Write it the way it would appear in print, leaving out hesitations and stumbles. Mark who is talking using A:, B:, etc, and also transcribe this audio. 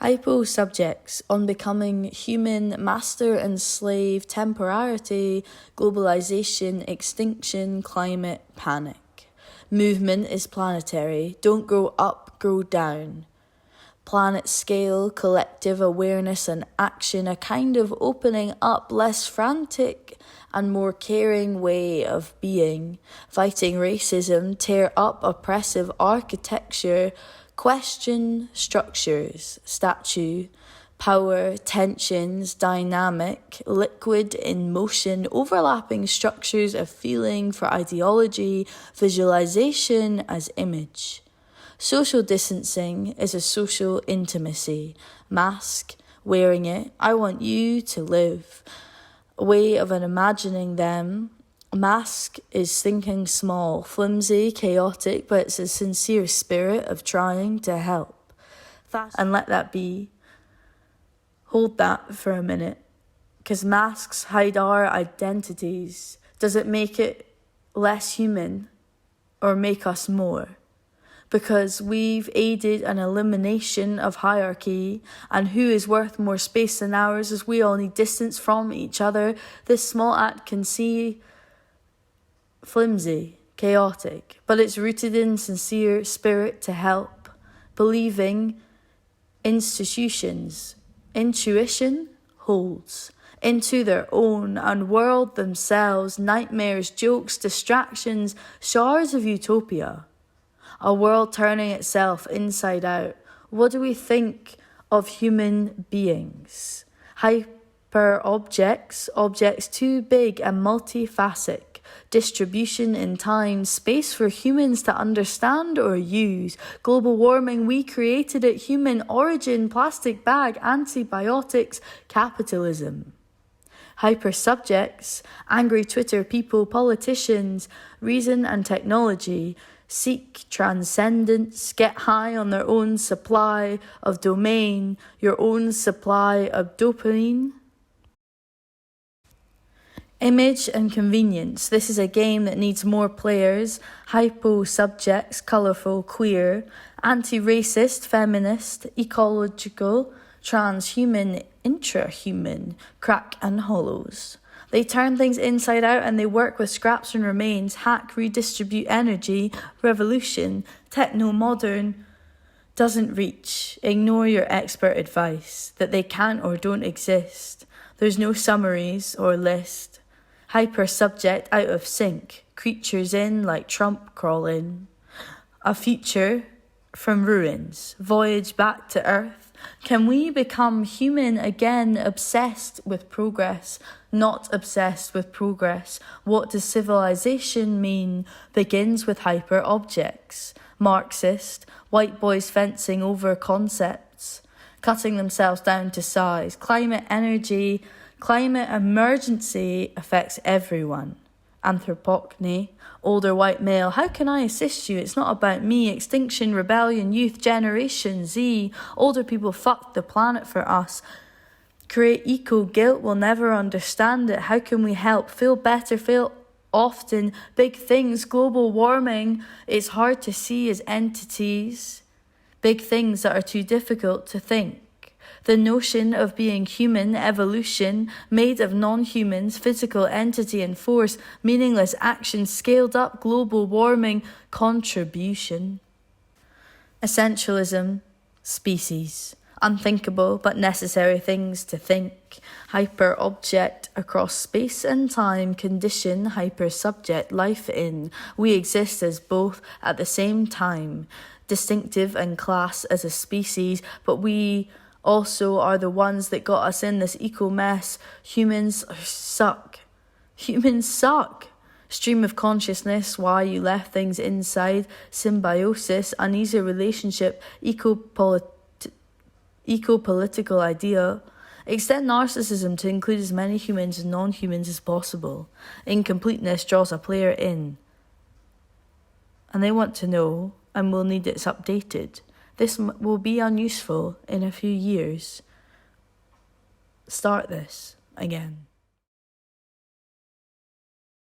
A: Hyposubjects on becoming human, master and slave, temporarity, globalization, extinction, climate, panic. Movement is planetary. Don't grow up, grow down. Planet scale, collective awareness and action, a kind of opening up, less frantic and more caring way of being. Fighting racism, tear up oppressive architecture, question structures, statue, power, tensions, dynamic, liquid in motion, overlapping structures of feeling for ideology, visualization as image. Social distancing is a social intimacy. Mask, wearing it, I want you to live. A way of imagining them. Mask is thinking small, flimsy, chaotic, but it's a sincere spirit of trying to help. And let that be. Hold that for a minute. Because masks hide our identities. Does it make it less human or make us more? Because we've aided an elimination of hierarchy and who is worth more space than ours as we all need distance from each other. This small act can seem flimsy, chaotic, but it's rooted in sincere spirit to help, believing institutions, intuition holds into their own and world themselves, nightmares, jokes, distractions, showers of utopia. A world turning itself inside out. What do we think of human beings? Hyperobjects, objects too big and multifaceted. Distribution in time, space for humans to understand or use. Global warming, we created it. Human origin, plastic bag, antibiotics, capitalism. Hypersubjects, angry Twitter people, politicians, reason and technology. Seek transcendence, get high on their own supply of domain, your own supply of dopamine. Image and convenience. This is a game that needs more players. Hyposubjects, colourful, queer, anti-racist, feminist, ecological, transhuman, intrahuman, crack and hollows. They turn things inside out and they work with scraps and remains, hack, redistribute energy, revolution, techno-modern, doesn't reach. Ignore your expert advice, that they can't or don't exist. There's no summaries or list. Hyper-subject out of sync, creatures in like Trump crawling. A future from ruins, voyage back to earth. Can we become human again, obsessed with progress, not obsessed with progress? What does civilization mean? Begins with hyper-objects. Marxist, white boys fencing over concepts, cutting themselves down to size. Climate energy, climate emergency affects everyone. Anthropocne, older white male, how can I assist you? It's not about me. Extinction, rebellion, youth, generation Z. Older people fuck the planet for us. Create eco-guilt, we'll never understand it. How can we help? Feel better, feel often. Big things, global warming, it's hard to see as entities. Big things that are too difficult to think. The notion of being human, evolution, made of non-humans, physical entity and force, meaningless action, scaled up, global warming, contribution. Essentialism, species. Unthinkable but necessary things to think. Hyper-object across space and time, condition, hyper-subject, life in. We exist as both at the same time. Distinctive and class as a species, but we also are the ones that got us in this eco-mess. Humans suck. Humans suck. Stream of consciousness, why you left things inside. Symbiosis, uneasy relationship, eco-political idea. Extend narcissism to include as many humans and non-humans as possible. Incompleteness draws a player in. And they want to know, and will need it's updated. This will be unuseful in a few years. Start this again.